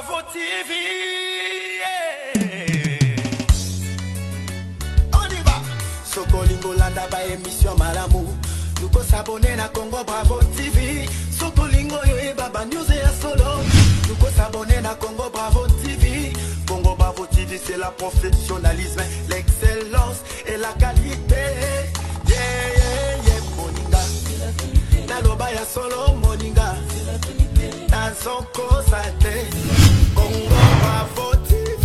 Bravo TV. On y va. Sokolingo landa ba émission Malamu. Nous ko s'abonner na Congo Bravo TV. Sokolingo yo e baba news et solo. Nous ko s'abonner na Congo Bravo TV. Congo Bravo TV c'est la professionnalisme, l'excellence et la qualité. Yeah yeah yeah moninga. Na loba ya solo moninga. Na soko sate. Congo Bravo TV.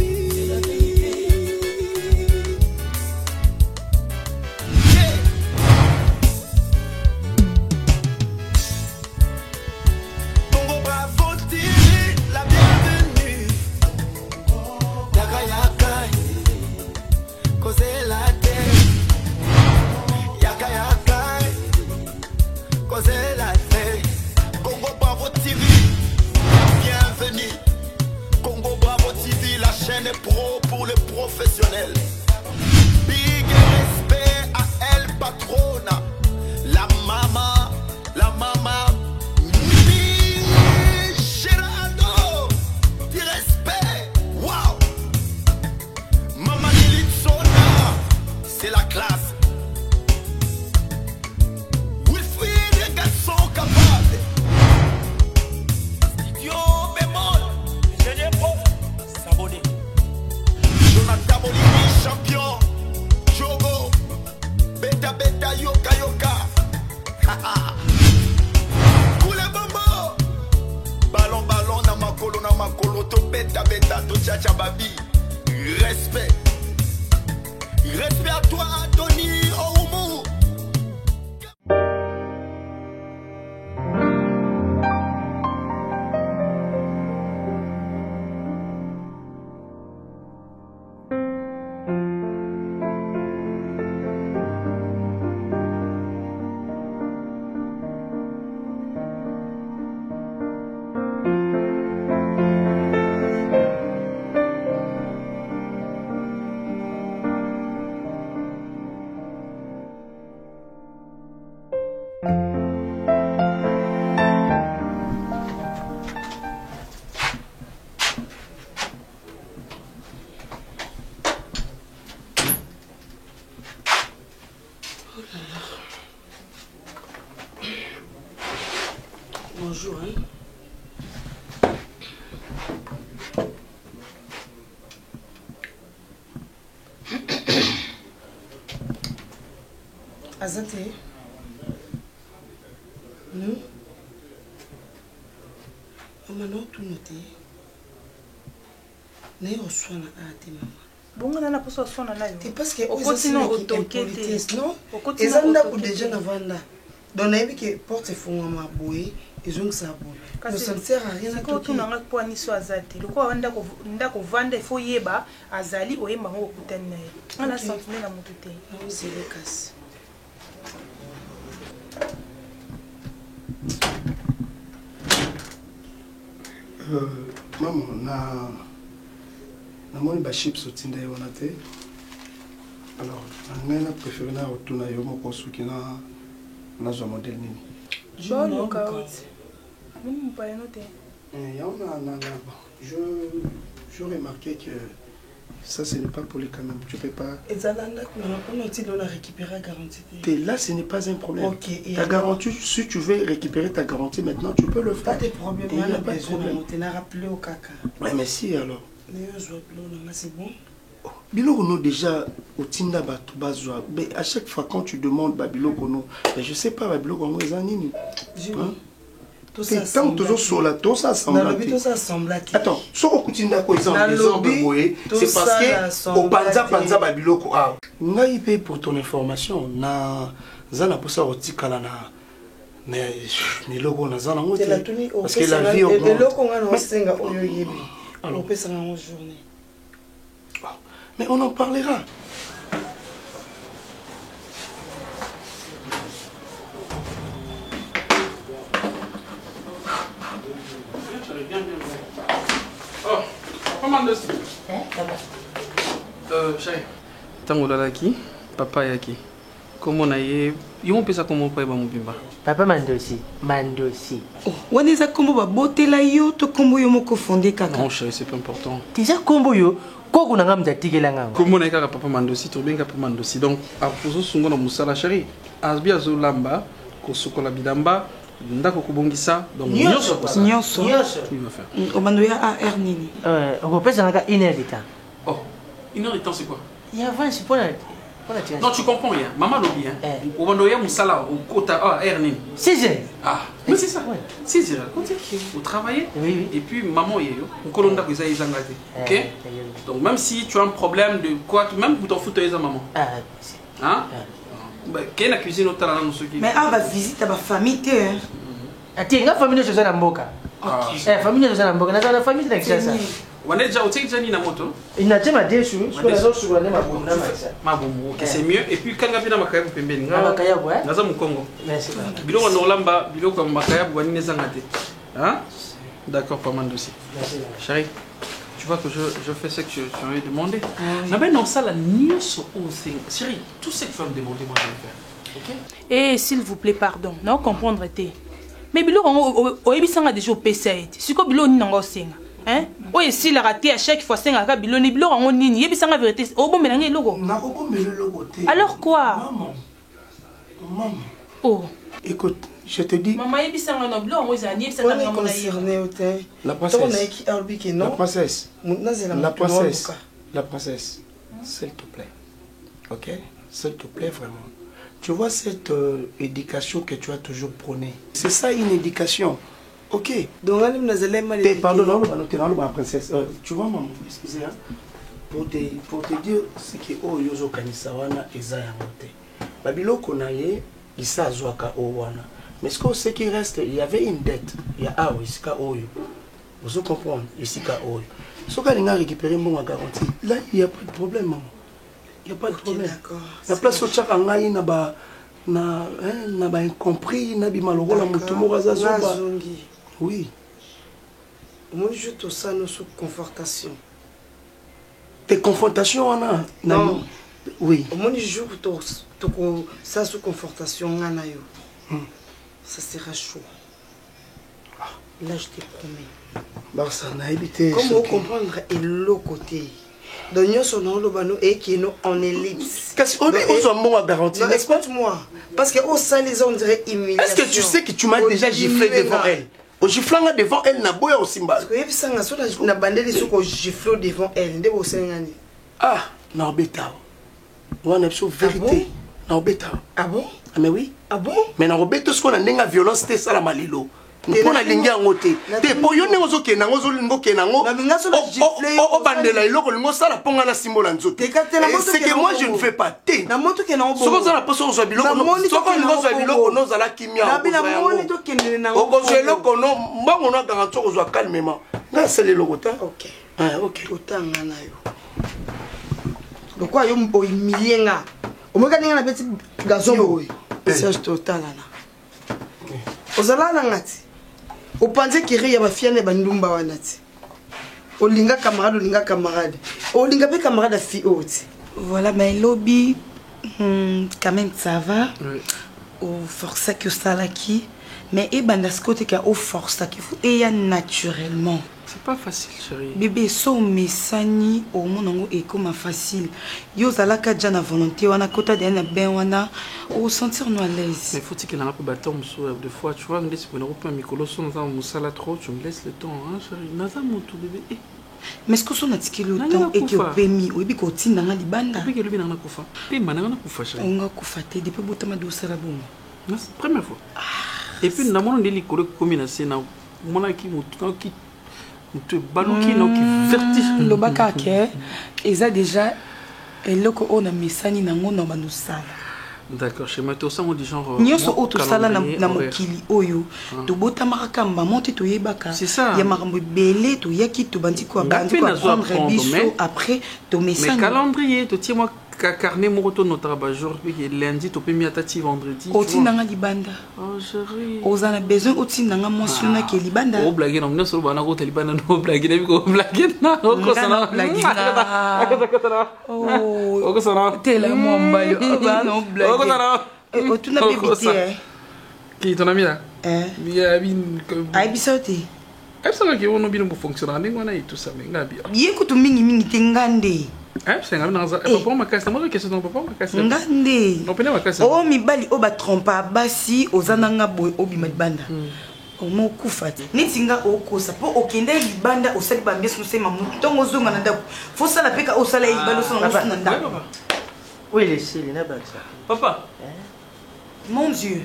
Congo Bravo TV, bienvenue. Congo Bravo TV, la chaîne pro pour les professionnels. Big respect à elle patrona, la mama, Géraldo, du respect, wow. Mama Lilith Sona, c'est la classe. Champion, Jogo, beta beta yoka yoka, Koule bombo, ballon ballon na makolo to beta beta to tchacha babi. Respect, respect à toi Tony Oumou. Bonjour. Azate. Nous. Maman, tout noté. Né au soin à tes maman. Bon, on a la poste au soin à la. C'est parce que au continent autoquête. Non. Au continent. Ils ont d'abord déjà avant là. Donc, on que porte fond à ma bouée. Ils ont ça bon. Ça ne sert à rien à tout. Quand on a un point sur Azate, le quoi on a vendre il faut yeba Azali ou yeba au putain. On a senti la montée. Non, c'est le casse. Maman, na moni ba chips au tinde on a té. Alors, on a préféré na retourner au moko suki na zo modèle nini. Je ne sais pas. Vous pas noter. Je remarquais que ça ce n'est pas pour les camions. Tu peux pas. Et ça là on a récupéré la garantie. Et là ce n'est pas un problème. OK. Ta garantie, si tu veux récupérer ta garantie maintenant, tu peux le faire. Pas de problème, il n'y a pas de problème. Tu n'as rappelé au caca. Ouais, mais si alors. C'est bon. Biloko no déjà au tinda batu bazwa. Mais à chaque fois quand tu demandes biloko no, mais je sais pas biloko ngo ezanini. Tout ça semble. Attends, ce que tu n'as pas exemple, c'est parce que au panza babiloko ah. Ngai pe pour ton information na zana posa otikala na mais ni logo na zana ngote parce que la vie augmente. Et logo ngana osenga oyo yebi. Alors pesa na journée. Mais on en parlera. Oh, comment est-ce que chérie, tango lalaki, papa yaki. Comment on a eu. Ils vont penser comment on peut Mobimba. Papa Mandosi. Oh, waneza kombo ba botela yo to kombo yo moko fondé kaka. Non, chérie, c'est pas important. Déjà kombo yo koko na ngam jatikela ngam. Comment on a eu Papa Mandosi, tu bien Papa Mandosi. Donc, à poser son gars dans Moussala, chérie. Asbi azolamba, kosokola bidamba, ndako kubongisa. Donc, Nyonso. il va faire. Obandoya AR nini. On peut s'en 1 heure de temps. Oh, 1 heure de temps, c'est quoi? Il y a 20 pour la. Non, tu comprends rien. Maman lobby, hein. Au Bandoya Moussala, au Kota, Ernin. 6 heures. Ah, mais c'est ça. 6 heures. Vous travaillez. Oui. Et puis, maman, il y a un colonda que vous avez engagé. Ok? Donc, même si tu as un problème de quoi, même vous t'en foutez, maman. Hein? Quelle est la cuisine au talent dans ce qui. Mais ah, bah visite à ma famille, tu es. Ati nga famille de na mboka. Famille de na mboka, na famille de ça. On est déjà au Tchani na moto. Il n'a jamais dit sur ma boum, c'est mieux. Et puis quand on a bien makaya pembeni. Makaya ouais. Naza mu Congo. Merci. Bilo on olamba, bilo comme makaya bwani nezangate. Hein? D'accord, pas mal dossier. Chérie, tu vois que je fais ce que tu m'avais demandé. Non, ça la nièce au Chérie, tout ce que tu vas me demander, moi je vais faire. OK? Et s'il vous plaît, pardon. Non, comprendre été. Mais bilo on ebisanga déjà au PC. Si ko bilo ni nango senga. Hein? Oui, si la raté à chaque fois c'est un bilo ni bilo on nini ebisanga vérité. Oh bon melange logo. Na ko melo logo te. Alors quoi? Maman. Oh. Écoute, je te dis. Maman ebisanga no bilo on ezani ebisanga On est concerné au thé. La princesse. La princesse. La princesse. La princesse. S'il te plaît. OK? S'il te plaît vraiment. Tu vois cette éducation que tu as toujours prônée. C'est ça une éducation. Ok. Donc, pardon, non, ma princesse. Tu vois, maman, excusez, hein, pour te dire ce qui est au Yozo Kanisawana et Zayamote. Babilo Konaye, il s'est Zouaka Owana. Mais ce qui reste, il y avait une dette. Il y a Aou, ici Oyo. Vous comprenez? Ici Oyo. Ce qu'on a récupéré mon garantie, là, il n'y a pas de problème, maman. Il n'y a pas de problème. La place où tu as na incompris, na bimaloro la mutumo razazoba. Oui. Moi je te sens sous confortation. Tes confrontations on a. Non. Oui. Moi je joue ça sous confortation ngana yo. Ça sera chaud. Là je te promets. Bah ça n'a évité. Comment comprendre et l'autre côté. Donc nous sommes et qui est en ellipse. Qu'est-ce qu'on est bon à garantir? Écoute-moi. Parce que au sein les on dirait humiliation. Est-ce que tu sais que tu m'as déjà giflé devant elle? Au giflant devant elle n'a boya au Simba. Parce que il y a ça na bandé les sous giflo devant elle. Ndé bo sengani. Ah, na beta. On a sur vérité. Na beta. Ah bon? Ah mais oui. Ah bon? Mais na beta ce qu'on a ndenga violence c'était ça la malilo. Pour la ligne en côté. Te pour yon n'ozo ke n'ozo lingo ke n'ango. O bandela iloko lingo ça la ponga na symbole nzoto. C'est que moi je ne fais pas. Te. Na moto ke n'ango. Soko za la poso ozo biloko. Soko lingo za biloko no za la kimia. Na bina moni to ke n'ango. O zo eloko no mbango na garantie ozo calmement. Na c'est le logo ta. OK. Ah OK. Otanga na yo. Pourquoi yo mbo milienga? O mo ka ninga na petit garçon boy. C'est total na. Ozala na ngati. Au pensez qu'il y a ma fille et bandumba wanati. Olinga camarade. Olinga pe camarade à fille haute. Voilà, mais lobby, quand même ça va. Oui. Au force que ça là qui, mais et bandaskote qui a au force qu'il faut et naturellement. C'est pas facile, chérie. Bébé, so mesani au monde est comme facile. Yo zalaka déjà na volonté wana kota de na ben wana au sentir nous à l'aise. Mais faut-il qu'elle a un peu bâton deux fois, tu vois, on laisse pour un micro son dans musala trop, tu me laisses le temps, hein, chérie. Naza mon tout bébé. Mais ce que son a tiki le temps et que pemi ou bi ko tinda nga libanda. Depuis que le bina na kufa. Pe mananga na kufa chérie. On a kufa te depuis botama do sala bon. C'est la première fois. Et puis na mon ndeli ko comme na c'est na mona ki mutu ki te baluki no ki vertige le baka ke eza déjà eloko ona misani nango na banusala. D'accord, chez moi tout ça on dit genre nyoso auto sala na mokili oyo to botama kamba monte to yebaka c'est ça ya makambo belé to yaki to bandi ko bandi ko prendre biso après to mesani mais calendrier to tiens moi carnet moto notre jour lundi to pemi atati vendredi otinanga libanda oh chérie ozana besoin otinanga monsuna ke libanda o blague na mna so bana ko libanda no blague na ko blague na ko sana blague na oh ko sana tela mo mbali no blague ko sana otuna bébé qui ton ami là bien bin ay bisote ay ça que on bien pour fonctionner ngona et tout ça mais ngabi yekutu mingi tengande c'est un papa ma casse moi question non papa ma casse ngande non pena ma casse oh mibali o ba trompa basi ozananga boy obima libanda omo kufati nitinga okosa po okende libanda osali ba mbeso sema mutu tongo zonga na ndako fo sala peka osala libalo sona na ndako oui laissez les nabaksa papa mon dieu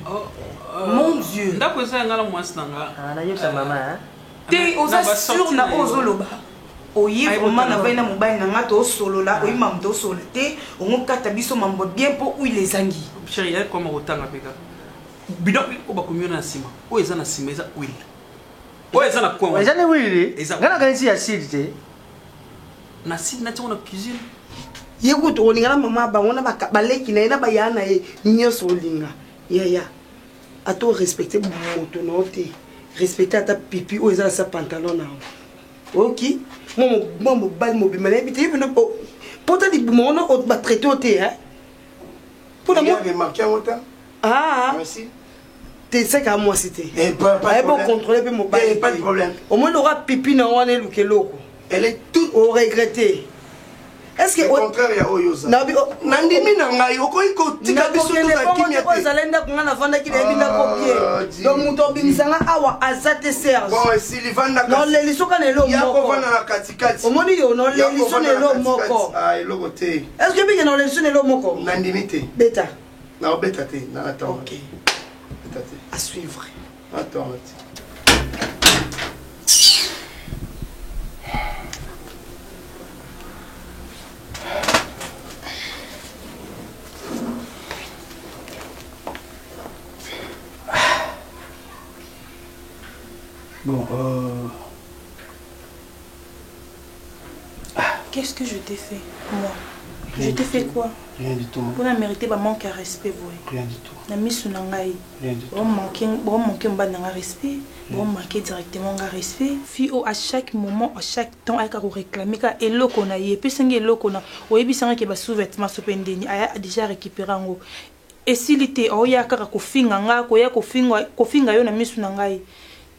mon dieu ndako ça ngala mwasi nanga na yo sa mama te oza sur na ozoloba oye vraiment na baina mobali na ngato solola oyima mto solola te ongokata biso mambo bien po où les angi chérie ya koma otanga peka bidon ko ba komiona na sima o eza na sima eza oil o eza na kwa eza ne wili ngana kanisi ya sidi te na sidi na tona cuisine yekuto olingana mama bango na baleki na ina bayana e nyoso olinga ya ato respecter moto no te respecter ata pipi o eza sa pantalon na ok mon bal mobimale bité bino pota di mono o ba traiter o te hein pour moi remarqué en temps merci t'es c'est qu'à moi c'était pas bon contrôler peu mon bal pas de problème au moins aura pipi na wana lukeloko elle est toute au regretter est-ce que au contraire ya oyoza nandimi na ngai okoiko tika biso to na kimia te ozalenda kunga vanda ki lebinda kopie donc muto bimisanga awa azate serge bon si livanda non le lisoka lelo ya moko ko vana na katikati omoni yo no le liso lelo moko ah eloko te est-ce que bien no le liso lelo moko nandimi te beta na beta te na attends OK beta te à suivre attends bon qu'est-ce que je t'ai fait moi je t'ai fait quoi rien du tout pour la mériter ba manque à respect boy rien du tout na misu na ngai rien du tout bon manquer mbana nga respect bon manquer directement nga respect fi o à chaque moment à chaque temps aka ko réclamer ka eloko na ye pesengi eloko na oyebisanga ke ba sous-vêtements sopendeni aya déjà récupérer ngo esilité oya kaka ko finga nga ko ya ko finga yo na misu na ngai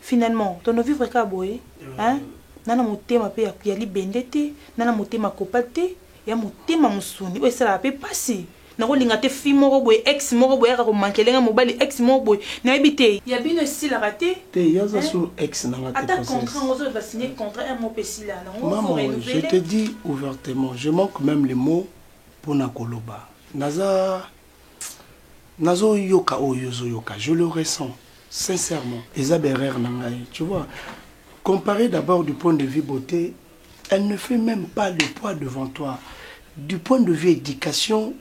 finalement ton vivre ka boy hein nana motema pe ya libende te nana motema kopate ya motema musuni o sala pe passer na ko linga te fi moko boy ex moko boy ka ko mankelenga mobali ex moko boy na ebité ya bino si la raté te yaza sur ex na ngate ata contrat ngozo va signer contrat un mot pesila na ngo maman je te dis ouvertement je manque même les mots pour na koloba nazo yoka oyozo yoka je le ressens sincèrement Isabelle Nangaï, tu vois, comparé d'abord du point de vue beauté, elle ne fait même pas le poids devant toi. Du point de vue éducation,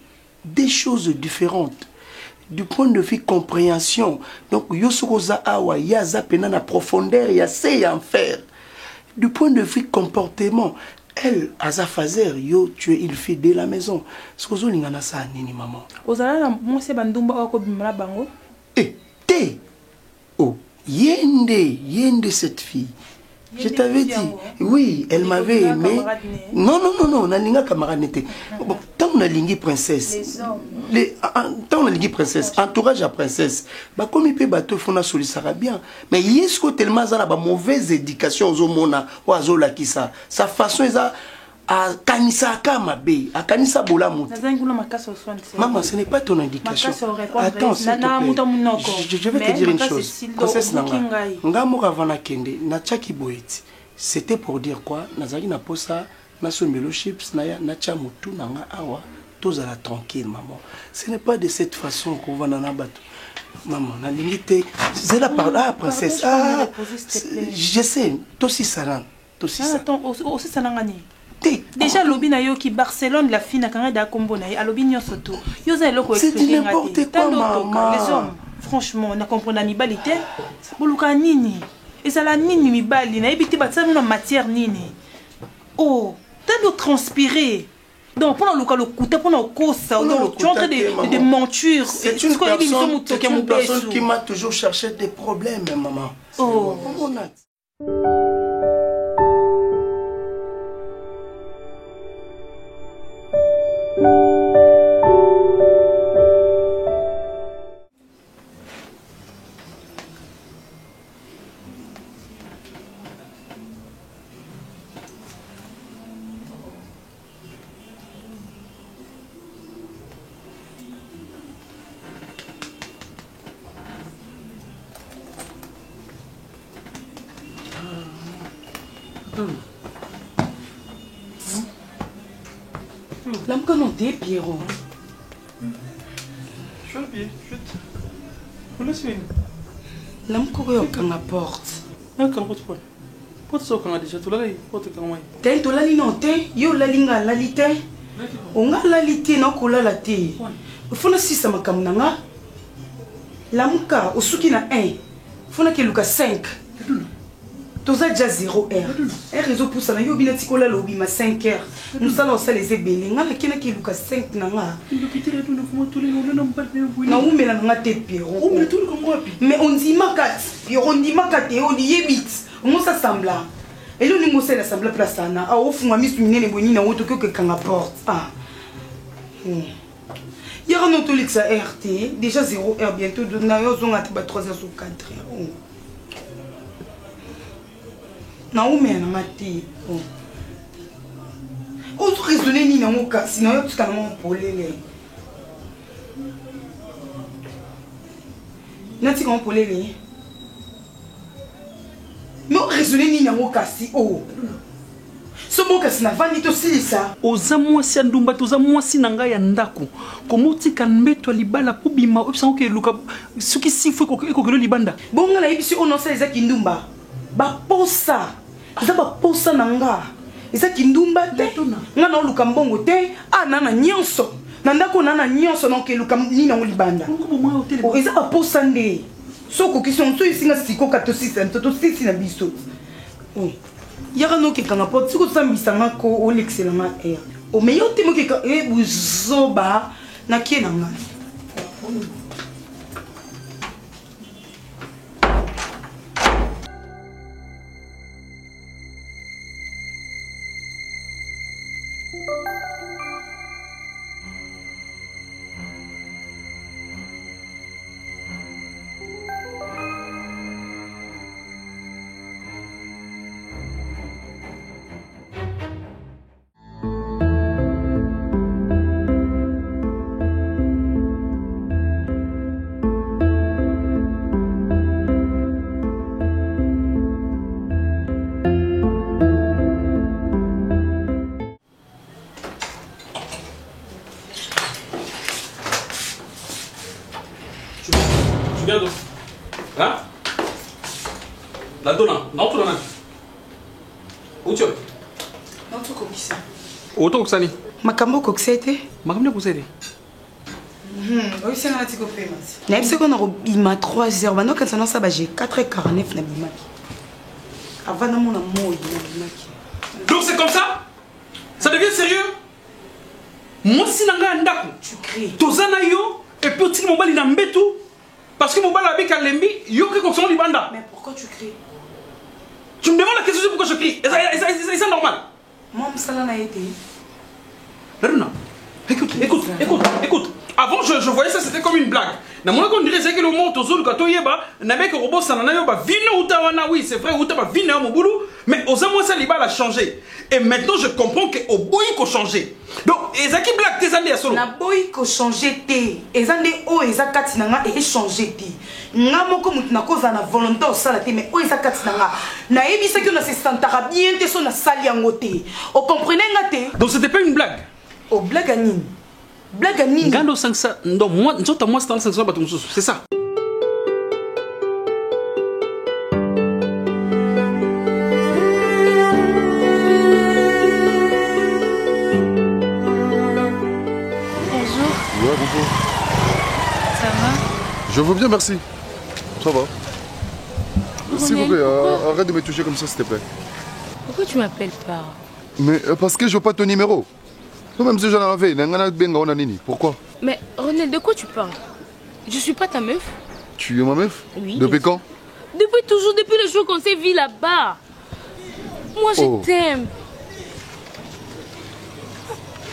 des choses différentes. Du point de vue compréhension, donc yosuroza awa yaza penana profondeur ya en faire. Du point de vue comportement, elle aza fazer yo tu es il fait de la maison. Skozo lingana sa nini maman. Ozala moi c'est bandumba ko bimala bango. Te oh, Yende cette fille. Je t'avais dit, oui, elle m'avait aimé. Non, Nalinga camarade n'était. Bon, tant on a lingi princesse. Tant on a lingi princesse, entourage à princesse. Bah, comme il peut bateau, il faut ça bien. Mais yesko tellement ça a mauvaise éducation aux homona, ou à zola qui ça. Sa façon est à kanisa kama be, à kanisa bola mouti. Maman, ce n'est pas ton indication. Attends, s'il te plaît. Je vais te dire une chose. Princesse Nanga, Ngamora Vana Kende, Nachaki Boeti. C'était pour dire quoi? Nazari na posa, Nasomelo chips, Naya, Nacha Moutou, Nanga Awa, tous à la tranquille, maman. Ce n'est pas de cette façon qu'on va dans bateau. Maman, la limite, c'est la parole. Ah, princesse, ah, je sais, toi aussi ça rend. Attends, aussi ça n'a déjà lobi na yo ki Barcelone la fille na kanga da kombo na alobi nyonso to yo za eloko expliquer n'importe quoi maman les hommes franchement na comprendre mibalité boluka nini ezala nini mibali na ebiti batsa na matière nini oh t'as de transpirer Donc, pendant le côté, pendant le cours, tu es en train de mentir. C'est une personne qui m'a toujours cherché des problèmes, maman. Oh. Lamka non t'es Pierrot. Je vais bien, chut. Vous laissez. Lamka on la porte. Ah, quand vous pouvez. Porte ça quand déjà tout là, porte quand même. T'es tout là non t'es, yo la linga la lité. On a la lité non kola la té. Faut na sisa makamnanga. Lamka osuki na 1. Faut na ke luka 5. Toza déjà 0 R. R réseau pour ça na yo bina tikola lobi ma 5 R. Nous allons ça les ébélés. Ngala kena ki luka 5 nanga. Na umela nanga te Pierrot. Mais on dit makat. Pierrot on dit makat et on dit yebit. On s'assemble. Et là on s'est assemblé place na. A ofu ma misu minene boni na woto que kanga porte. Ah. Yara non to lixa RT, déjà 0 R bientôt na yo zonga te ba 3 heures sur 4 heures. Na umela nanga te. On se raisonner ni dans cas, sinon tu as mon polélé. Nati comment polélé. Mais on raisonner ni dans cas si oh. Ce bon cas na vandi to silisa. Oza mwasi ndumba toza mwasi nanga ya ndako. Komoti kanbeto libala pobima opsan ke luka suki sifu ko kelo libanda. Bonga na yebisi on onsa ezaki ndumba. Ba posa. Eza ba posa nanga. Eza kindumba te nga na luka mbongo te nana nyonso na ndako nana nyonso donc luka ni na libanda o eza ba posande soko kisong so isinga siko ka to system to sisi na biso yaka no ke kanga pot siko sambisa nga ko o l'excellent air o meyo te mo ke ka e buzoba na kie na nga Tu viens d'où? Hein? La donna, non, tu l'as. Où tu es? Non, tu es ça. Où tu es? Makambo koksete. Makambo koksete. Oui, c'est un petit peu plus. Mais c'est qu'on a eu 3 heures. Maintenant, quand ça n'a pas j'ai 4h49 na bimaki. Avant de mon amour, bimaki. Donc c'est comme ça? Ça devient sérieux? Moi, si nanga ndako. Tu cries. Tozana yo et puis tu m'as dit n'ambetu parce que mon bal avec Kalembi yo que comme libanda. Mais pourquoi tu cries? Tu me demandes la question pourquoi je crie? C'est normal. Moi, ça n'a été. Non. Écoute. Avant, je voyais ça, c'était comme une blague. Dans mon on dirait que le monde au sol, quand on y est, n'avait que robot, ça n'en a pas vu, oui, c'est vrai, ou t'as pas vu, mon boulot, mais aux amours, ça, l'ibal a changé. Et maintenant, je comprends qu'au bout, il faut changer. Donc, et qui blague tes années à solo? Na boy ko changer té. Ezande o ezakati nanga e changer té. Nga moko mutu na koza na volonté o sala té mais o ezakati nanga. Na yebisa que na se sentara bien té so na sali yango té. O comprenez nga té? Donc c'était pas une blague. O blague à nini? Blague à nini? Gando 500. Donc moi, c'est dans 500 bateaux, c'est ça. Bonjour. Ça va? Je vais bien, merci. Ça va. S'il vous plaît, arrête de me toucher comme ça, s'il te plaît. Pourquoi tu m'appelles pas? Mais parce que je veux pas ton numéro. Même si j'en avais, pourquoi? Mais René, de quoi tu parles? Je suis pas ta meuf. Tu es ma meuf? Oui. Depuis quand? Depuis toujours, depuis le jour qu'on s'est vu là-bas. Moi, je t'aime.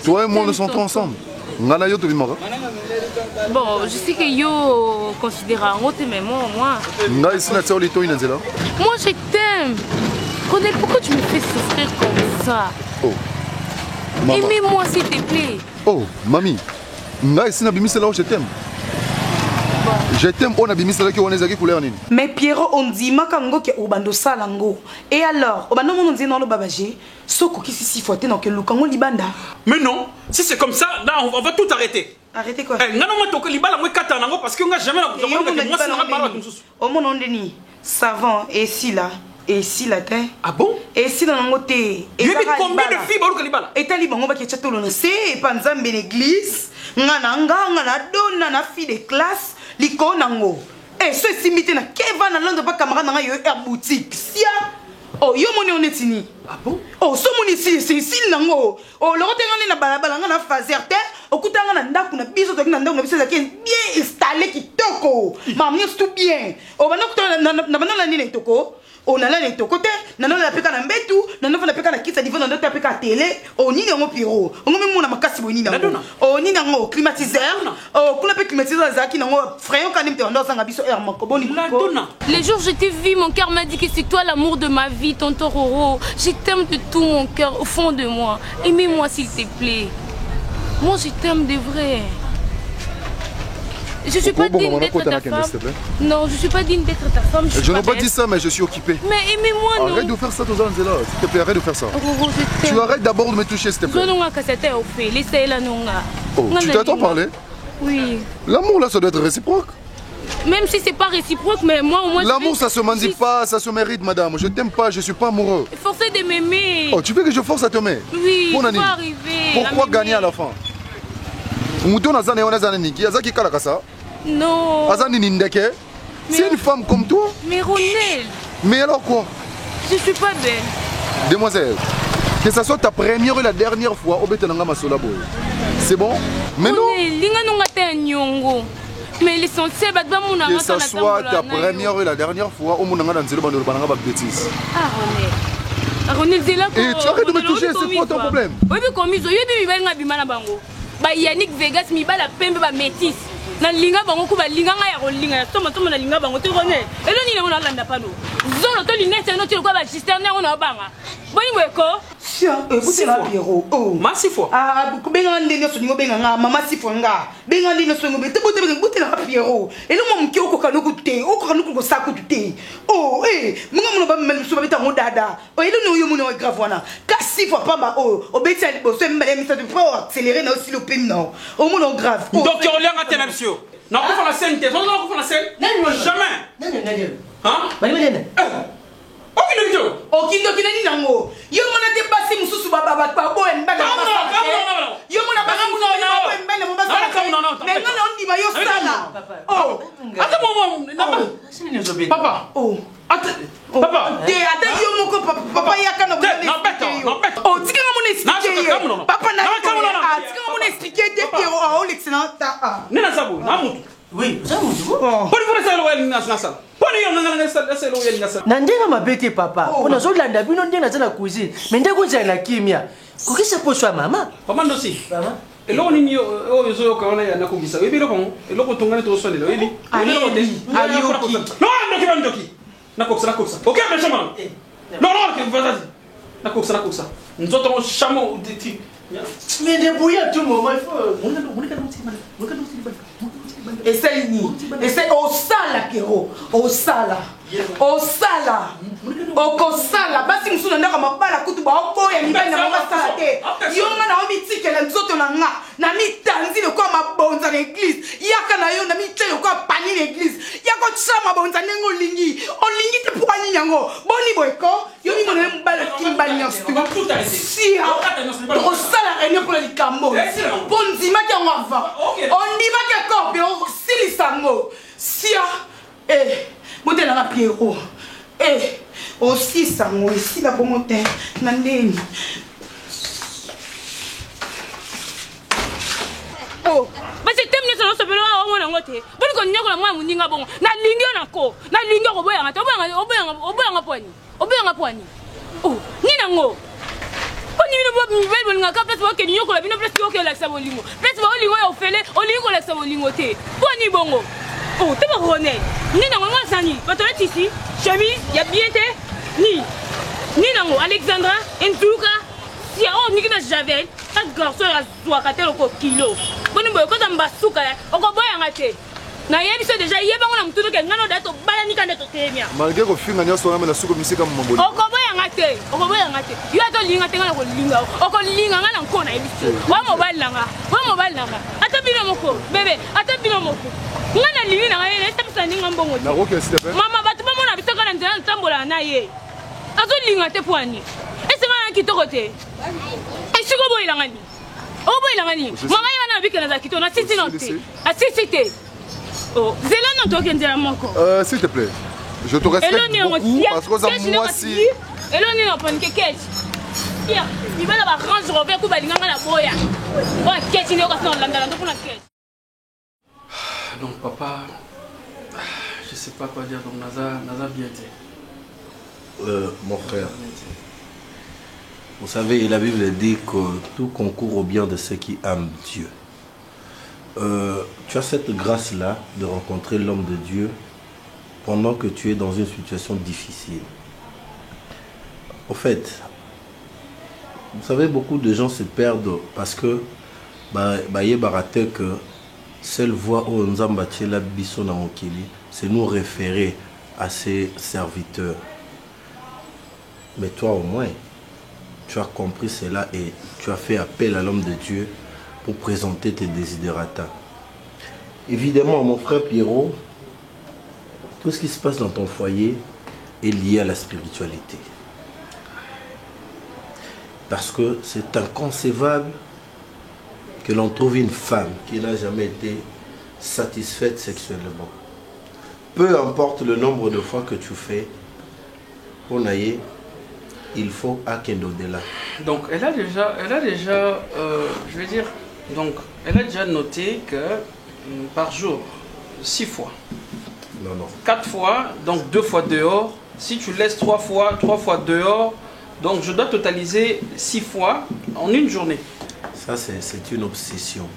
Toi et moi, nous sommes ensemble. Bon, je sais que yo considère un autre, mais moi. Moi, je t'aime. René, pourquoi tu me fais souffrir comme ça? Oh. Aimez-moi, s'il te plaît. Oh, mamie. Je t'aime. Je t'aime, on a bimi c'est là qu'on est couleur nini. Mais Pierrot on dit makango ke obando salango. Et alors, obando mon dit non le babagé, soko qui si foté dans que lukango libanda. Mais non, si c'est comme ça, là on va tout arrêter. Arrêtez quoi? Eh, non moi to que libala moi katanango parce que on a jamais la moi ça n'a pas au mon nom deni savant et si là. Et si la terre. Ah bon? Et si dans le côté. Et combien de filles baruka libala? Et tali bango ba ke chatolo no c'est panzambe l'église. Ngana donna na fille de classe liko nango. Eh so simité na keva na lando ba camarade na yo air boutique. Sia. Oh yo moni on etini. Ah bon? Oh so moni si c'est nango. Oh le rote ngani na balabala ngana fazer te. Okutanga na ndaku na biso to na ndaku na biso za bien installé kitoko. Mamni tout bien. Oh bana kutana na bana na nini toko. On a là les côté, nana la peka na mbetu, nana la peka na kitsa divan na peka télé, on ni ngo piro, on même mon makasi boni na. On ni ngo climatiseur, oh kuna pe climatiseur zaki na ngo freyon kanim te ndo sanga biso air mako boni. Les jours où je t'ai vu, mon cœur m'a dit que c'est toi l'amour de ma vie, tonton Roro. Je t'aime de tout mon cœur, au fond de moi. Aimez-moi s'il te plaît. Moi je t'aime de vrai. Je suis pas digne d'être ta femme. Non, je suis pas digne d'être ta femme. Je n'ai pas dit ça, mais je suis occupé. Mais aimez-moi, non. Arrête de faire ça, Tozan Zela. S'il te plaît, arrête de faire ça. Tu arrêtes d'abord de me toucher, s'il te plaît. Oh, tu t'attends parler? Oui. L'amour, là, ça doit être réciproque. Même si c'est pas réciproque, mais moi au moins. L'amour, ça se mendie pas, ça se mérite, madame. Je t'aime pas, je suis pas amoureux. Forcez de m'aimer. Oh, tu veux que je force à t'aimer? Oui, il faut arriver. Pourquoi gagner à la fin? Non. C'est une femme comme toi. Mais Ronel. Mais alors quoi? Je suis pas belle. Demoiselle, que ça soit ta première et la dernière fois, c'est bon? Mais non. Mais l'essentiel, que ça soit ta première et la dernière fois, au monde bêtise. Ah Ronel, c'est là que. Et tu arrêtes de me toucher, c'est quoi ton problème? Oui, bah Yannick Vegas mi ba la pembe ba métis na linga bango ku ba linga nga ya rolinga toma na linga bango te René elo ni na landa pano zolo to linete no tilo kwa ba cisterne ngo na banga boni weko sia écoutez la Pierrot oh massifo ah benga ndene so ningo benga nga mama sifo nga benga ndene so ngo te bote la Pierrot elo mo mki oko kanoku te oko kanoku ko saku te oh munga ba mel so ba bita ngo dada oh elo no yo mo no grave wana kasi fo pamba oh obeti ali bo so mbele mi so de pour accélérer na aussi le pim non au mon grave donc on l'a raté monsieur non on fait la scène on fait la scène jamais hein Okindo kinani nango yo mona te basi mususu baba ba bo en bana yo mona basi mususu baba en bana mbasa mais non on dit ba yo sala oh attends papa oh papa ate yo moko papa yakana non bête oh tika mon expliquer papa na tika mon expliquer de Pierrot oh l'excellent nena sabu na mutu oui sabu poni pour ça le nasa Nandega mabete papa. On a zo landa bino ndena na cuisine. Mais ndeko nzala kimia. Kokisa poswa mama. Papa ndosi. Mama. Elo ni mio o yozo yo kaona ya nakubisa. Webi loko eloko tongane to swali webi. Non, ndoki. Nakoksa. OK, mais chama. Non, que vas-y. Nakoksa. Nzoto mo chamo diti. Mais débrouille tout moment, il faut. Essaye au sala Pierrot au sala okosala basi musuna ndaka mabala kutu ba okoya mibali na mabasala te yo nga na omitikela nzoto na nga na mitanzi le kwa mabonza na église yaka na yo na mitelo kwa pani na église yako chama bonza nengo olingi te pour ani yango boni boyko yo mi mona mbala kimbali na stu si okosala réunion pour le likambo pour ndima ki yango ava ondima ki korbe silisango sia modèle na Pierrot aussi sango ici la bonté na ndeni te boni ko nyokola mwa muninga bongo na lingi onako na lingi oboyanga te oboyanga poani oh nina ngo oni bino bo mibel bolinga ka place bo ke nyokola bino place yo ke la sabolingo place bo olingo yo fele olingo la sabolingo te poani bongo oh te ba rone nina ngo sani patole tisi chemise ya bien te nina ngo Alexandra Ntuka si o nikina Javel ta garçon ya zwaka te loko kilo boni boyo ko mbasuka okoboyanga te na yebiso deja yebango na mutuno ke ngano dato bala nikande to temia malgré ko finga nyoso na suko misika mbongoli okoboyanga te yo to linga te ngana ko linga okolinga ngana nkona yebiso wa mobile nanga ata bino moko bebe ata bino moko ngana lingi na ngene esta ninga mbongo na roke s'il te plaît mama batu ba mona biso kana nzela ntambola na ye azo linga te poani ese ngana kitoko te esiko boyilangani oboyilangani mama yana bikela za kitona sisi note asisi te oh zela non toke nzela moko s'il te plaît je te respecte beaucoup parce que ça moi si eloni no panique cash ya ibala ba range rover ko balinga na boya o cash ni o ka son landala ndo pona cash. Donc papa, je sais pas quoi dire, donc Naza bien dit. Mon frère, vous savez, la Bible dit que tout concourt au bien de ceux qui aiment Dieu. Tu as cette grâce-là de rencontrer l'homme de Dieu pendant que tu es dans une situation difficile. Au fait, vous savez, beaucoup de gens se perdent parce que seule voie où Nzamba Tchela Bisso na Mokili, c'est nous référer à ses serviteurs. Mais toi au moins, tu as compris cela et tu as fait appel à l'homme de Dieu pour présenter tes desiderata. Évidemment, mon frère Pierrot, tout ce qui se passe dans ton foyer est lié à la spiritualité. Parce que c'est inconcevable que l'on trouve une femme qui n'a jamais été satisfaite sexuellement. Peu importe le nombre de fois que tu fais, pour naïe, il faut akendo de là. Donc elle a déjà je veux dire, donc elle a déjà noté que par jour, 6 fois. Non. 4 fois, donc 2 fois dehors. Si tu laisses 3 fois dehors, donc je dois totaliser 6 fois en une journée. Ça, c'est une obsession.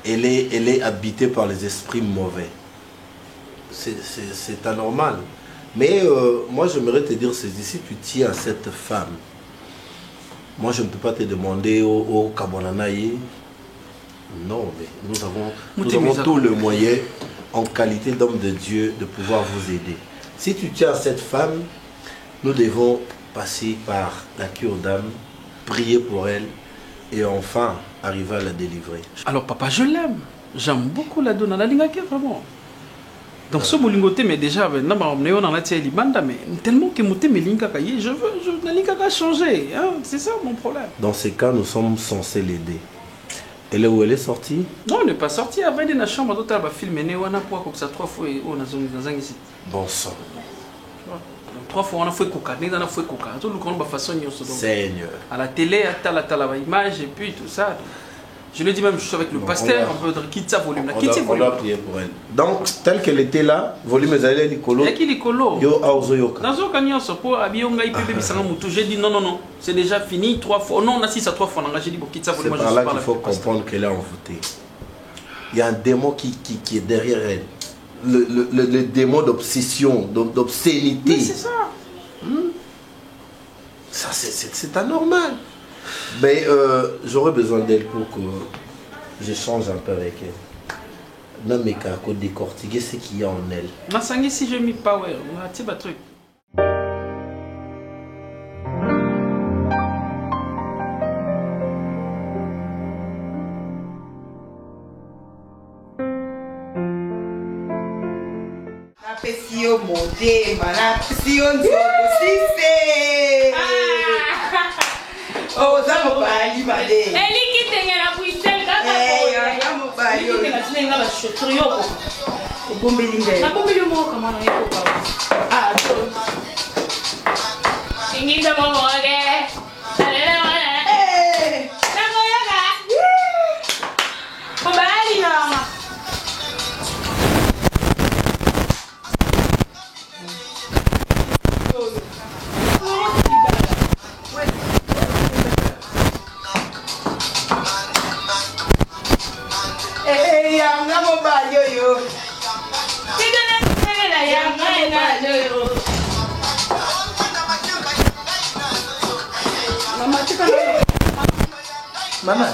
Elle est habitée par les esprits mauvais. C'est anormal. Mais moi, j'aimerais te dire ceci. Si tu tiens à cette femme, moi, je ne peux pas te demander au Kabonanaï. Non, mais nous avons tout le moyen, en qualité d'homme de Dieu, de pouvoir vous aider. Si tu tiens à cette femme, nous devons passer par la cure d'âme, prier pour elle, et enfin arriver à la délivrer. Alors papa, je l'aime. J'aime beaucoup la donna, la lingake vraiment. Donc ce bolingoté, mais déjà, mais tellement que mon thème la lingaka changer. Hein? C'est ça mon problème. Dans ces cas, nous sommes censés l'aider. Elle est où elle est sortie? Non, elle n'est pas sortie. Elle va dans la chambre d'autre, elle va filmer. On a pour comme ça 3 fois on a dans ici. Bon sang. 3 fois on a fait coca, on a fait coca. Tout le monde va façon Seigneur. À la télé, à la image et puis tout ça. Je le dis même, je suis avec le pasteur, on peut quitter sa volume. On doit prier pour elle. Donc, telle qu'elle était là, volume est l'icolo. Qui l'icolo? Yo aozoyoka. Dans un camion, j'ai dit non, c'est déjà fini 3 fois. Non, on assiste à 3 fois. J'ai dit, bon, quitte sa volume. C'est par là qu'il faut comprendre qu'elle est envoûtée. Il y a un démon qui est derrière elle. Le démon d'obsession, d'obscénité. C'est ça. Ça, c'est anormal. Mais j'aurais besoin d'elle pour que j'échange un peu avec elle. Non, mais qu'à décortiquer ce qu'il y a en elle. Ma si j'ai mis power, on a un petit truc. Napesio motema, napesio nzoko sise. Oh, ça m'a pas dit, madame. Elle est qui t'es la puissance, là, ça m'a pas dit. Elle est qui t'es la puissance, c'est bon, Belinda. la bombe de moi, comment on est pour pas. Ah, c'est qui ça m'a regardé. Maman.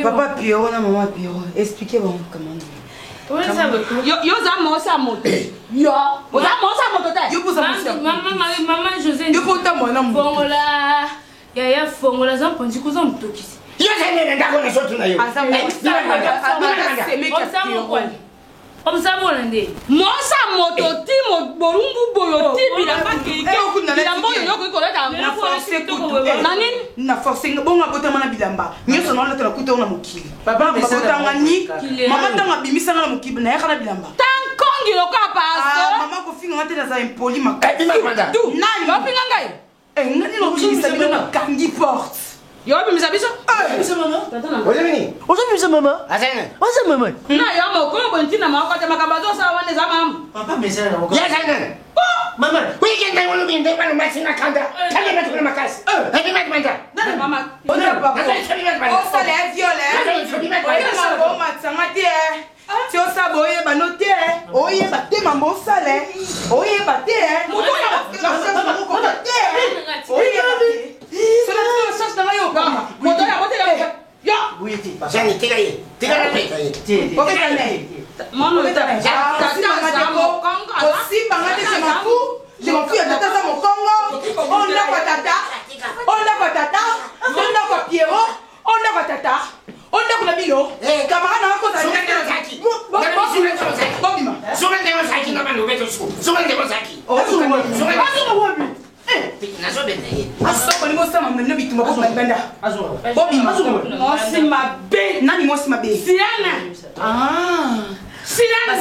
Papa Pierrot, maman Pierrot, expliquez-moi comment. Maman José. Yaya fongola za mponzi kuza mtokisi. Mosa moto ti borumbu boyo ti bilamba keke bilamba yo ko koleta na forcing bonga bota mana bilamba nyoso na leta kuta na mukili papa bota ngani mama tanga bimisa na mukili na yakala bilamba tankongi lokapa mama ko finga ngate na za impoli makati nani ba finga ngai ngani no bimisa bilamba kangi porte yo bimisa biso maman Aujourd'hui, maman. Asa maman. Na yo mo ko bontina ma ko te makabazo sa wane za mam. Papa mesa na ko. Maman. Weekend I want to be in the one masina kanda. Kale na tukuna makasi. Hebi mat manja. Na mama. Ona papa. O sale violent. Ona bo matsanga tie. Ti o saboye banote. Oye bate mambo sale. Oye bate. Mutuna. Oye bate. Cela te cherche dans yo papa. Motoya motoya. Yo. Oui, ti. Jani tigaye. Tigana pe. Ti. O kane. Maman le tape. Aussi, je m'en fous. Je m'en fous, il y a tata mon Congo. On l'a quoi tata. On l'a quoi tata. On l'a quoi Pierrot. On l'a quoi tata. On l'a quoi Bilo. Camarade, on a quoi Sirène,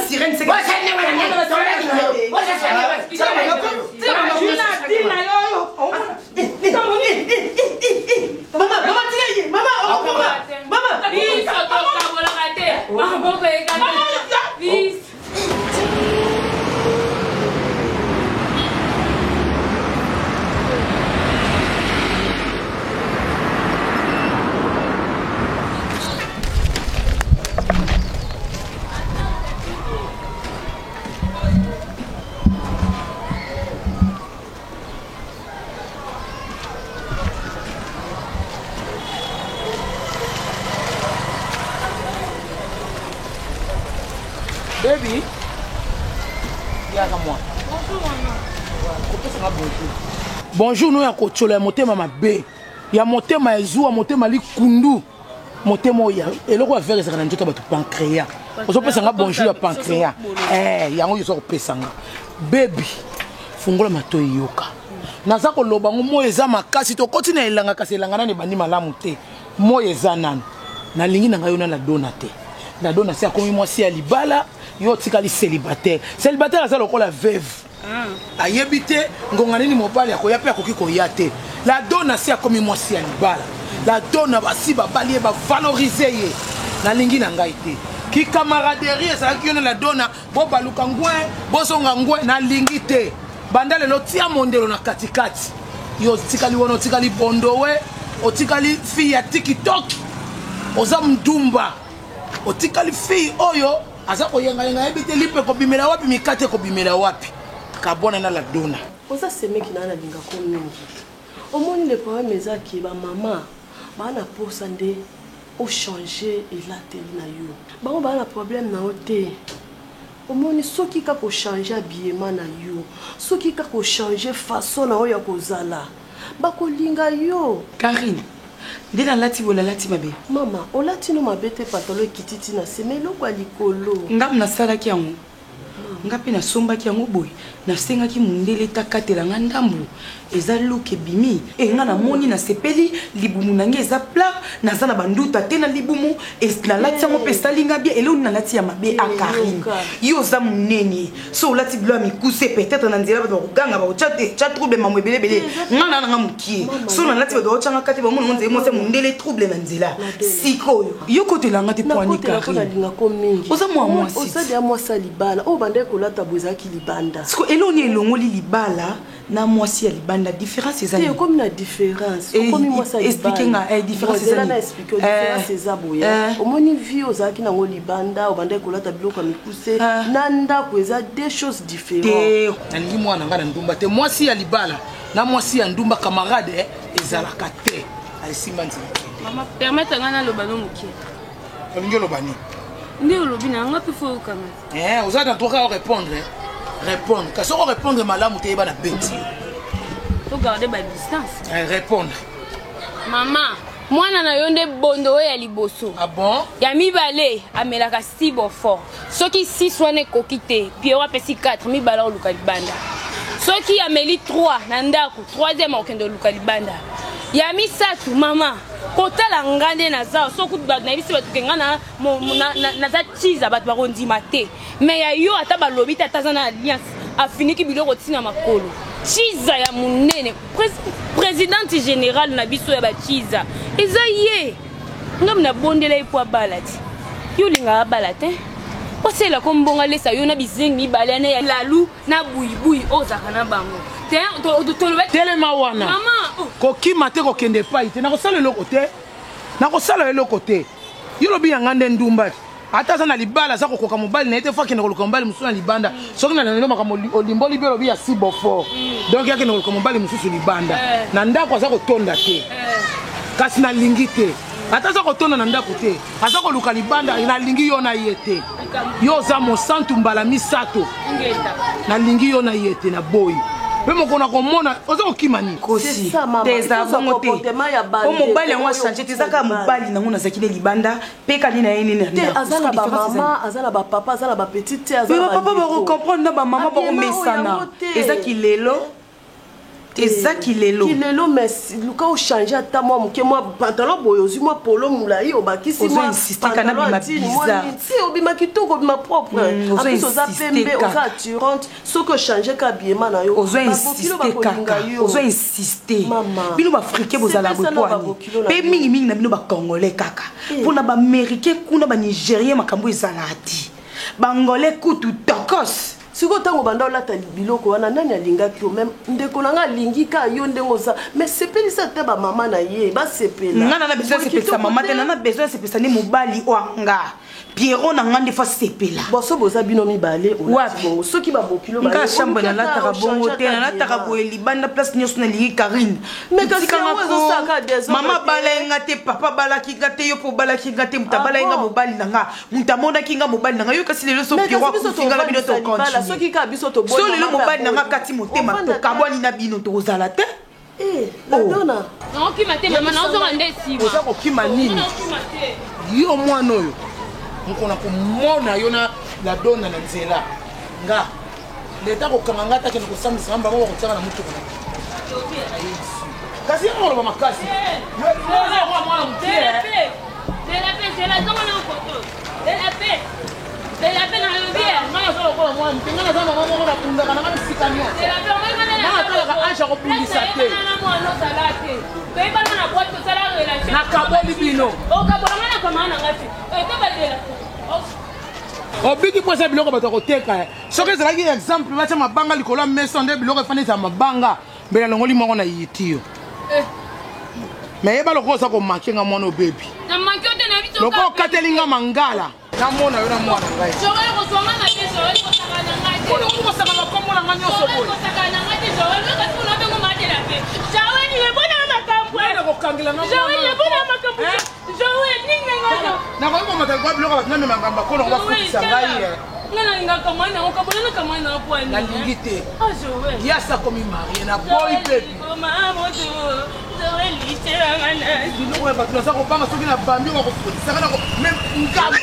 sirène, c'est quoi? Baby, bonjour, nous avons un motema mabe. Il y a motema ezua, motema likundu. Motema ya. Et le roi faire ça quand tu as pancréas. On peut dire bonjour à pancréas. Il y a un yo pesanga. Baby, fungola matoi yoka. Naza ko loba mo eza makasi to kotina elanga kasi elanga na ne bandi malamu te. Mo eza nan. Na lingi na ngayo na la donate. La dona c'est comme moi si à libala. Yo tikali célibataire. Célibataire ça lokola veuve. Ayebite ngongani ni mobali akoya pe akoki koyate. La dona c'est comme moi si alibala. La dona basi ba bali ba valoriser ye. Na lingi na ngai te. Ki camaraderie ça ki na la dona bo baluka ngwe, bo songa ngwe na lingi te. Bandale lo tia mondelo na katikati. Yo tikali wono tikali bondowe, o tikali fi ya TikTok. Oza mdumba. O tikali fi oyo aza koyenga yenga ebite lipe ko bimela wapi mikate ko bimela wapi kabona na la dona oza semeki na linga ko mingi omoni le problème ezaki ba mama bana posa nde o changer elateli na yo bango bana problème na ote omoni soki ka ko changer habillement na yo soki ka ko changer façon na oyo kozala bako linga yo Karine Ndela lati bola lati mabe. Mama, olati no mabete patolo kititi na semelo kwa likolo. Ngam na sala ki yango. ngapi na sombaki yango boy na sengaki mundele takatela nga ndambu eza luke bimi e nga na moni na sepeli libumu nange eza plat naza na banduta te na libumu na lati yango pe salinga bien eloni na lati ya mabe a Karine yo za munene so lati bilo mikuse peut-être na nzela ba kuganga ba chate chat trouble mamwe belebele nga na nga mukie so na lati ba do changa kati ba mona nze mo se mundele trouble na nzela sikoyo yo kotela nga te poani Karine oza mwa si oza dia mwa sa libala o bande ko lata bozaki libanda siko eloni elongoli libala na mwasi ya libanda différence ezali te comme na différence comme moi ça expliquer nga différence ezali na expliquer différence ezaboya omoni vie ozaki nango libanda obanda kolata biloko mikuse na ndako eza deux choses différentes nalingi mwana nga na ndumba te mwasi ya libala na mwasi ya ndumba camarade ezalaka te alisimba nzela mama permettre nga na loba no mukie olingi oloba nini ndi olobi na nga pe fo kanga oza dans toi répondre répondre kasi oko répondre malamu te yeba na beti to garder ba distance répondre mama mwana na yo nde bondo oyo ya liboso bon ya mibale amelaka sibo fort soki 6 wana ekoki te piero apesi 4 mibale oluka libanda soki ameli 3 na ndako 3e okende oluka libanda ya misatu mama kotala ngande na zao soki bato na bisi bato kenga na za chiza bato bakondima te mais ya yo ata balobi te ata za na alliance afiniki biloko tina makolo chiza ya munene présidente générale na biso ya bachiza eza ye ngam na bondela ye po abala ti yo linga abala te osela ko mbonga lesa yo na bizengi mibale ane ya lalu na buibui ozaka na bango telema wana kokima te kokende epai te nakosala eloko te nakosala eloko te yo lobi yanga nde ndumba ata aza na libala aza kokoka mobali na ye te fo akende koluka mobali mosusu na libanda soki na lelo makambo olimboli mpe lobi ya si bofort donc akende koluka mobali mosusu libanda na ndako aza kotonda te kasi nalingi te ata aza kotonda na ndako te aza koluka libanda nalingi yo na ye te yo oza mosantu mbala misato nalingi yo na ye te na boyi mpe mokona komona oza kokima nini kosi te eza bongo te po mobali yango achange te eza kaka mobali nango nazaki na libanda mpe kani na ye nini aza na bamama aza na bapapa aza na bapetite te aza bapapa bakokomprendre na bamama bakomesana eza kilelo eza kilelo mais luka ochange ata mwa moke mwa pantalon boye ozwi mwa polo molai obakisi obima kitoko obima propre apres oza pembe oza attirante soki ochange ka biema na yo ozo insiste bino baafricain bozala bopwani mpe mingimingi na bino bacongolais kaka mpona baaméricain kuna banigérien makambo ezala ti bangolais kutu tokos siko tango banda olata biloko wana nani alingaki yo même ndeko nanga alingi ka yo ndenge oza mais sepelisa te bamama na ye basepela nga nana besoin sepelisa mama te nana besoin sepelisa nde mobali wanga Pierrot na ngande fa sepela boso boza bino mibale wapi soki babokilo nga chambre na lataka bongo te na lataka boye libanda place nyonso na lingi Karine mais kasi yango ezosaka des mama balayenga te papa balaki nga te yo po balaki nga te muta balayenga mobali na nga muta monaki nga mobali na nga yo kasi lelo so Pierrot akufinga na bino to continue soki ka biso to so lelo mobali na nga kati motema to kabwani na bino to ozala te ladona naokima te mama naozonga nde nsima oza kokima nini yo mwana oyo mokona komona yo na ladona na nzela nga leta kokanga nga takende kosambisa mamba moko kotiaka na motuko kasi yango oloba makasi mwana mokie nakaboli bino obiki posa biloko bato koteka soki ezalaki exemple batia mabanga likolo ya meso nde biloko efanisa mabanga mbela longoli moko na yitiyo me yeba loko oza komakenga mwana obebi loko okatelinga mangala namona yo na mwana ngai okosaka makombo na nga nyonso boye kokangela nakoki komatala biloko bato namemanga bakolo bafutisa ngai nalingi te yasa komi marie na boyi pepi biloko ya bato naza kobanga soki na bambi okofutisaka nako meme ngama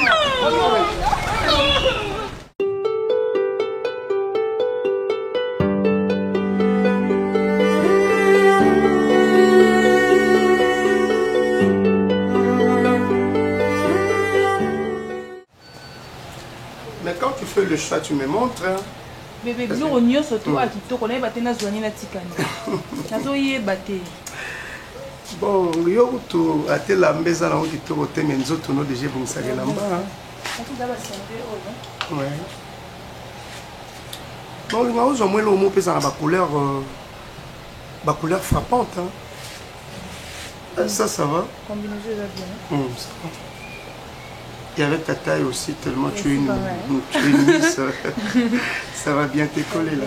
Mais quand tu fais le choix, tu me montres. Hein. Bébé, biloko nyonso to akitoko na yeba te nazwani na tikani. Nazoyeba te. Bon, yo to atela mbeza na kitoko te mais nzoto no déjà bongisaka elamba. Ouais. Bon, le ngao zo mwelo mo pesa na ba couleur frappante. Hein. Ça va. Combinaison est bien. Ça va. Et avec ta taille aussi, tellement tu es une miss, ça va bien te coller là.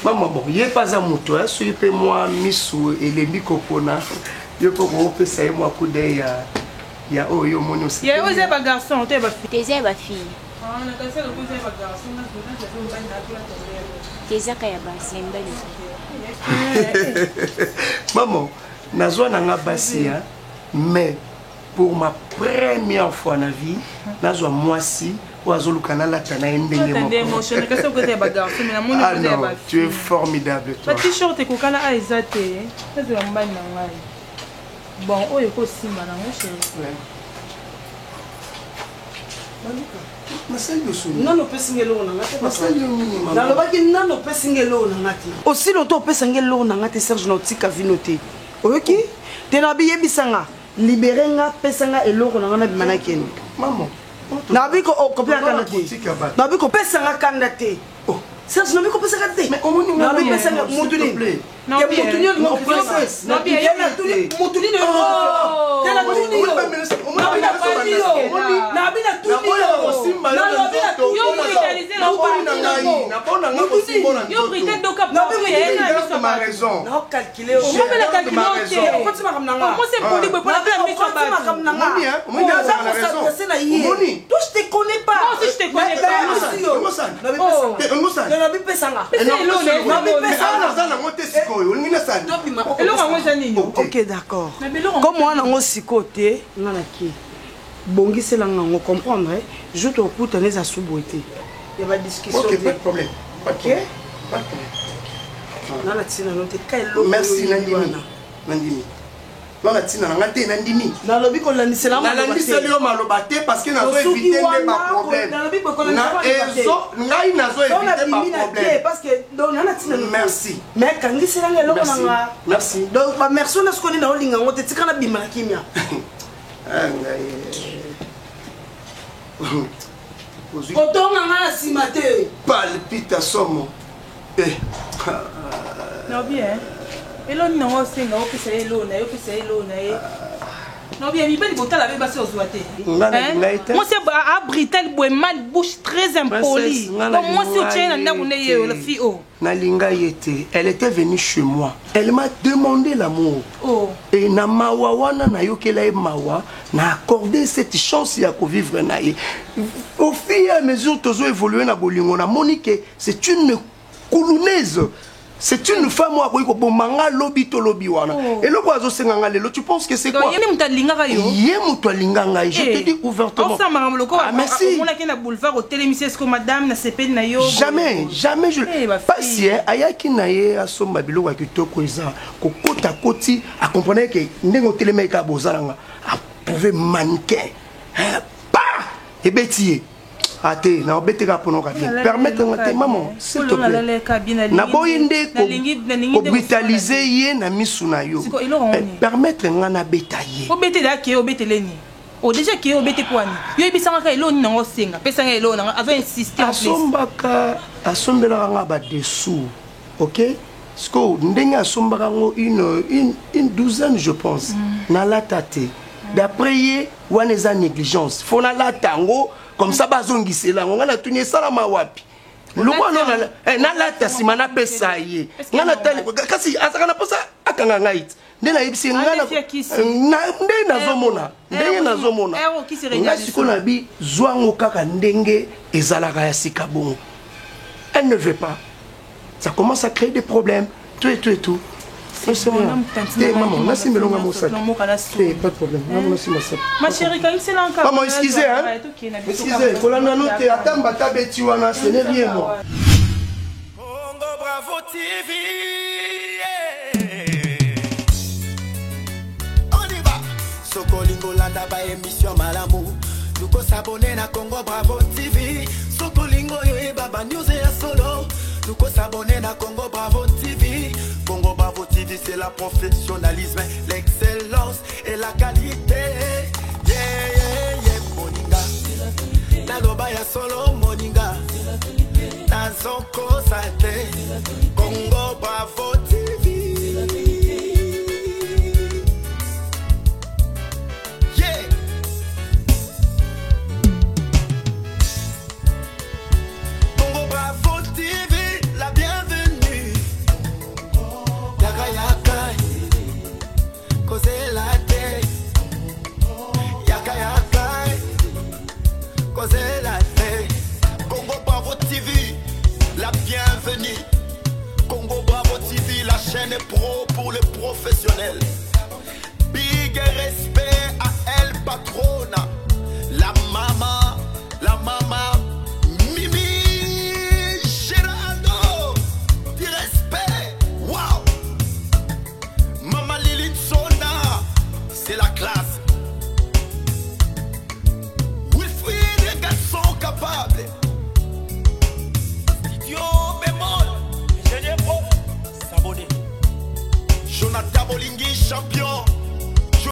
Maman, bon, il n'y a pas un mouton, hein, si tu moi, miss ou les micopona, il faut qu'on peut ça et moi, coup d'œil, il y a oh, il y a mon aussi. Il y a aussi un garçon, tu es ma fille. Tu es ma fille. Ah, on a cassé le coup de garçon, on a tu es maman, nazwa nanga basi, mais pour ma première fois dans la vie, nazwa mwasi wazolukana latana endenge moko. Ah non, tu es formidable toi. Ma t-shirt est kokana a ezate, ça c'est la mbani na ngai. Bon, oyo ko simba na mo chérie. nano opesi nge eloko na nga te nalobaki nano opesi nge eloko na nga te aussi longtemps opesa nge eloko na nga te Serge na otika vino te oyoki te na biyebisa nga libere nga pesa nga eloko na nga na bima nakende nabi kopesa kanda te nabi kopesa nga kanda te Serge nabi kopesa nga te nabi pesa nga mutu nini ok d'accord comme moi nango sikote nga naki bongisela nga comprendre je te écoute les asuboité il y a pas discussion ok pas de problème ok nana tina note kai lo merci Nandimi Nana tina ngate Nandimi nalobi ko landisela ma landisela maloba te parce que nazo éviter ma problème na ezo ngai nazo éviter ma problème parce que donc nana tina merci mais kangisela ngelo nga merci donc ba merci na skoni na olinga ngote tika na bima kimia otonga nga na sima te palpitation non bien elo ni nango senga opesa elo na yo pesa elo na ye non bien mibali botala be basi ozwa te moi c'est à Britel Boeman bouche très impolie donc moi si tu es na ndako ne ye la fille oh Nalinga yete, elle était venue chez moi. Elle m'a demandé l'amour. Oh. Et na mawa wana na yokela mawa na accordé cette chance ya ko vivre na ye. Au fur et à mesure tozo évoluer na bolingo na Monique, c'est une coulounaise. C'est une femme qui bomanga lobi to lobi wana. Et le quoi senga lelo, tu penses que c'est quoi? Yé mutalinganga yo. Yé mutalinganga, je te dis ouvertement. Ah merci. On a qu'un boulevard au télémission est-ce que madame na sepé na yo. Jamais, jamais je pas si ayaki na ye asomba biloko kitoko eza kokota koti a comprendre que ndengo télémeka bozalanga a pouvait manquer. Pas et bêtier. Ate na obeteka pono ka bien permettre ngate maman s'il te plaît na boyinde ko brutaliser ye na misu na yo permettre ngana betaye obete da ke obeteleni o déjà ke obete poani yo ibisanga ka elo ni nango senga pesa nga elo na avait insisté asombaka asombela nga ba dessous OK sko ndenge asombaka ngo une douzaine je pense na la tate d'après ye waneza négligence faut na la tango comme ça bazongisela ngo ngana tunye salama wapi loko na lata simana pesa ye ngana tali kasi asakana posa akanga ngait ndena yebisi ngana ndenge nazomona ndenge nazomona ngasiko na bi zwango kaka ndenge ezalaka ya sika bongo elle ne veut pas ça commence à créer des problèmes tout maman, merci mais pas de problème. Ma chérie, quand il s'est là encore. Maman, excusez, hein. Excusez, pour la note, attends, bata betiwana, ce n'est rien moi. Congo Bravo TV. On y va. Sokolingo landa ba émission malamu. Nuko s'abonner na Congo Bravo TV. Sokolingo yo baba news ya solo. Nuko s'abonner na Congo Bravo TV. Congo Bravo TV c'est la professionnalisme, l'excellence et la qualité. Yeah yeah yeah moninga. Naloba ya solo moninga. Nazoko sate. Congo Bravo TV. Congo Bravo TV, la bienvenue. Congo Bravo TV, la chaîne pro pour les professionnels. Big respect à elle patrona, la maman Mimi Gerardo, du respect. Wow, Maman Liline Sona, c'est la classe. Capable. Studio bémol, ingénieur pro, s'abonner. Jonathan Bolingi, champion.